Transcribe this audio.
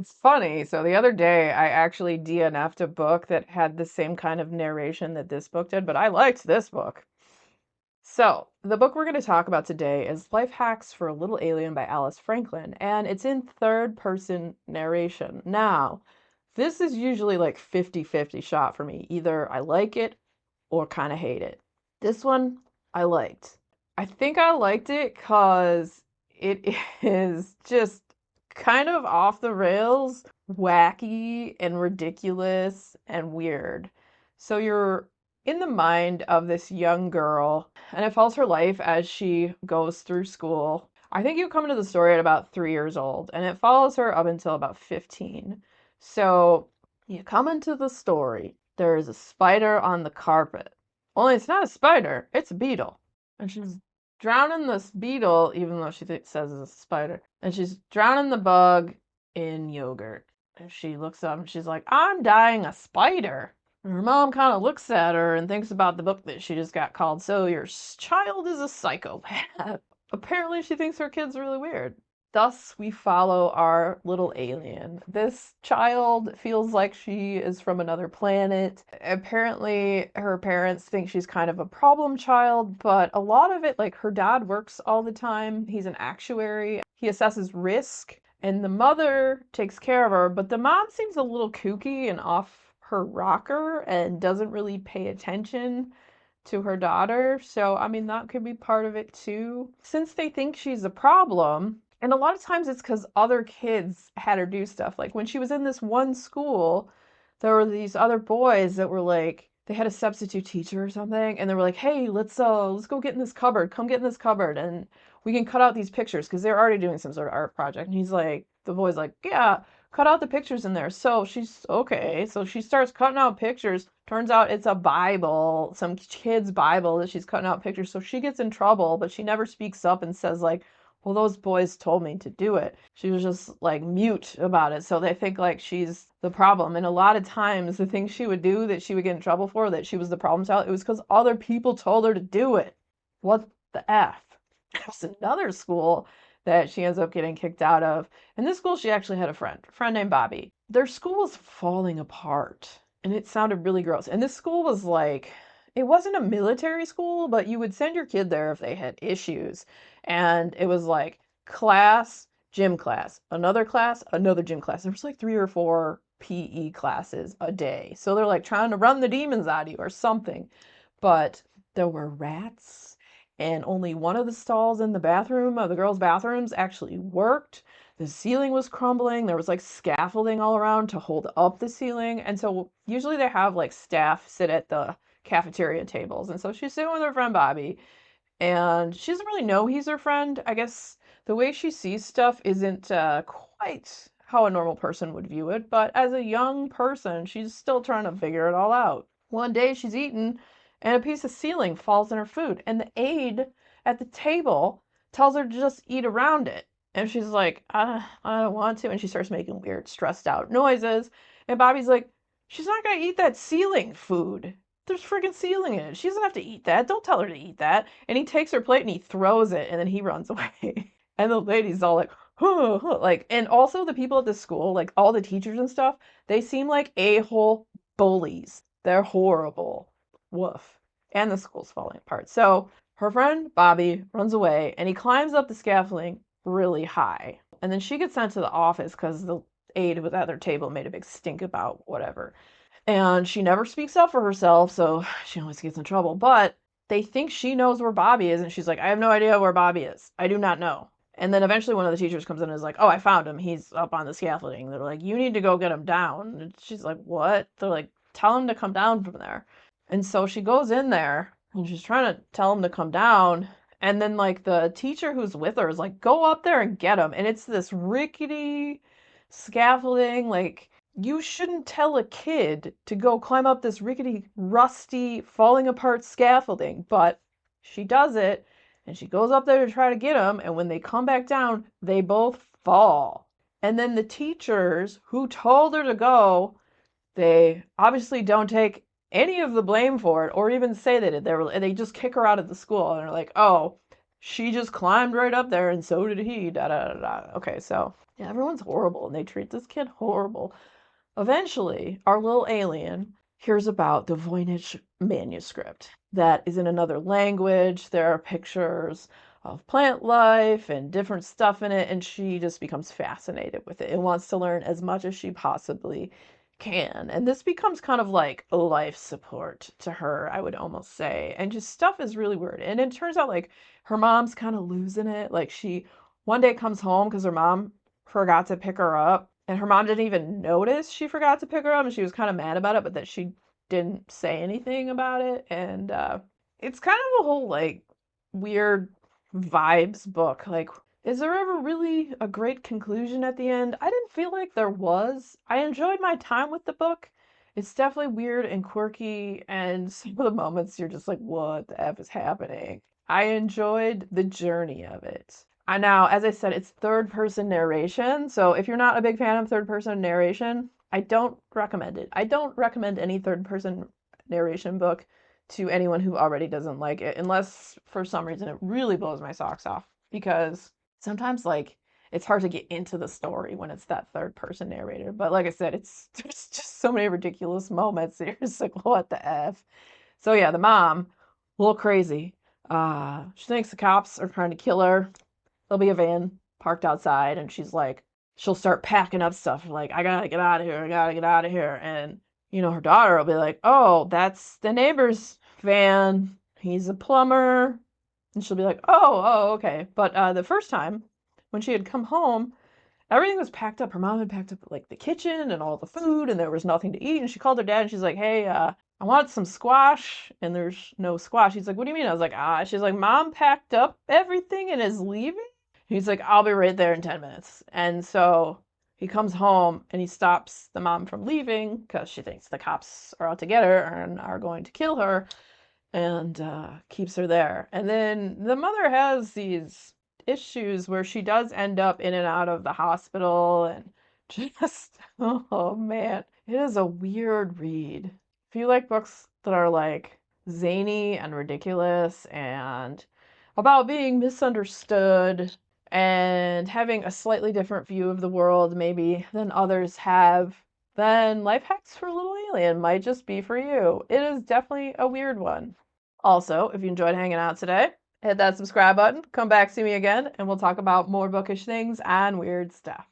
It's funny. So the other day, I actually DNF'd a book that had the same kind of narration that this book did, but I liked this book. So, the book we're going to talk about today is Life Hacks for a Little Alien by Alice Franklin, and it's in third person narration. Now, this is usually like 50-50 shot for me. Either I like it or kind of hate it. This one I liked. I think I liked it because it is just kind of off the rails, wacky and ridiculous and weird. So you're in the mind of this young girl, and it follows her life as she goes through school. I think you come into the story at about 3 years old, and it follows her up until about 15. So you come into the story. There is a spider on the carpet. Only it's not a spider, it's a beetle. And she's drowning this beetle, even though she says it's a spider. And she's drowning the bug in yogurt. And she looks up and she's like, I'm dying a spider. And her mom kind of looks at her and thinks about the book that she just got called, So Your Child is a Psychopath. Apparently, she thinks her kid's really weird. Thus, we follow our little alien. This child feels like she is from another planet. Apparently, her parents think she's kind of a problem child, but a lot of it, like her dad works all the time. He's an actuary. He assesses risk, and the mother takes care of her, but the mom seems a little kooky and off her rocker and doesn't really pay attention to her daughter. So, I mean, that could be part of it too. Since they think she's a problem, and a lot of times it's because other kids had her do stuff. Like when she was in this one school, there were these other boys that were like, they had a substitute teacher or something, and they were like, "Hey, let's go get in this cupboard. Come get in this cupboard, and we can cut out these pictures," because they're already doing some sort of art project. And he's like, the boy's like, "Yeah, cut out the pictures in there." So she's okay. So she starts cutting out pictures. Turns out it's a Bible, some kid's Bible that she's cutting out pictures. So she gets in trouble, but she never speaks up and says like, well, those boys told me to do it. She was just like mute about it. So they think like she's the problem. And a lot of times the things she would do that she would get in trouble for, that she was the problem child, it was because other people told her to do it. What the F? There's another school that she ends up getting kicked out of. In this school, she actually had a friend named Bobby. Their school was falling apart and it sounded really gross. And this school was like, it wasn't a military school, but you would send your kid there if they had issues. And it was like class, gym class, another gym class. There was like 3 or 4 PE classes a day. So they're like trying to run the demons out of you or something. But there were rats, and only one of the stalls in the bathroom of the girls' bathrooms actually worked. The ceiling was crumbling. There was like scaffolding all around to hold up the ceiling. And so usually they have like staff sit at the cafeteria tables. And so she's sitting with her friend Bobby, and she doesn't really know he's her friend. I guess the way she sees stuff isn't quite how a normal person would view it, but as a young person, she's still trying to figure it all out. One day she's eating, and a piece of ceiling falls in her food, and the aide at the table tells her to just eat around it. And she's like, I don't want to. And she starts making weird, stressed out noises. And Bobby's like, she's not going to eat that ceiling food. There's freaking ceiling in it. She doesn't have to eat that. Don't tell her to eat that. And he takes her plate and he throws it, and then he runs away. And the lady's all like, huh, huh. Like, and also the people at the school, like all the teachers and stuff, they seem like a-hole bullies. They're horrible. Woof. And the school's falling apart. So her friend Bobby runs away and he climbs up the scaffolding really high. And then she gets sent to the office because the aide with at their table made a big stink about whatever. And she never speaks up for herself, so she always gets in trouble. But they think she knows where Bobby is, and she's like, I have no idea where Bobby is. I do not know. And then eventually one of the teachers comes in and is like, oh, I found him. He's up on the scaffolding. They're like, you need to go get him down. And she's like, what? They're like, tell him to come down from there. And so she goes in there and she's trying to tell him to come down. And then like the teacher who's with her is like, go up there and get him. And it's this rickety scaffolding. Like, you shouldn't tell a kid to go climb up this rickety, rusty, falling apart scaffolding. But she does it, and she goes up there to try to get him. And when they come back down, they both fall. And then the teachers who told her to go, they obviously don't take any of the blame for it or even say they did. They just kick her out of the school and are like, oh, she just climbed right up there and so did he. Da da da da. Okay, so yeah, everyone's horrible and they treat this kid horrible. Eventually, our little alien hears about the Voynich manuscript that is in another language. There are pictures of plant life and different stuff in it, and she just becomes fascinated with it and wants to learn as much as she possibly can. And this becomes kind of like a life support to her, I would almost say. And just stuff is really weird. And it turns out like her mom's kind of losing it. Like she one day comes home because her mom forgot to pick her up. And her mom didn't even notice she forgot to pick her up, and she was kind of mad about it, but that she didn't say anything about it. And it's kind of a whole like weird vibes book. Like, is there ever really a great conclusion at the end? I didn't feel like there was. I enjoyed my time with the book. It's definitely weird and quirky, and some of the moments you're just like, what the F is happening? I enjoyed the journey of it. I now, as I said, it's third person narration. So if you're not a big fan of third person narration, I don't recommend it. I don't recommend any third person narration book to anyone who already doesn't like it, unless for some reason it really blows my socks off. Because sometimes, like, it's hard to get into the story when it's that third person narrator. But like I said, there's just so many ridiculous moments. You're just like, what the F? So yeah, the mom, a little crazy. She thinks the cops are trying to kill her. There'll be a van parked outside, and she's like, she'll start packing up stuff. Like, I gotta get out of here. I gotta get out of here. And, her daughter will be like, oh, that's the neighbor's van. He's a plumber. And she'll be like, oh, okay. But the first time when she had come home, everything was packed up. Her mom had packed up like the kitchen and all the food, and there was nothing to eat. And she called her dad, and she's like, hey, I want some squash, and there's no squash. He's like, what do you mean? I was like, she's like, mom packed up everything and is leaving? He's like, I'll be right there in 10 minutes. And so he comes home and he stops the mom from leaving because she thinks the cops are out to get her and are going to kill her, and keeps her there. And then the mother has these issues where she does end up in and out of the hospital and just, oh man, it is a weird read. If you like books that are like zany and ridiculous and about being misunderstood and having a slightly different view of the world maybe than others have, then Life Hacks for Little Alien might just be for you. It is definitely a weird one. Also, if you enjoyed hanging out today, hit that subscribe button, come back, see me again, and we'll talk about more bookish things and weird stuff.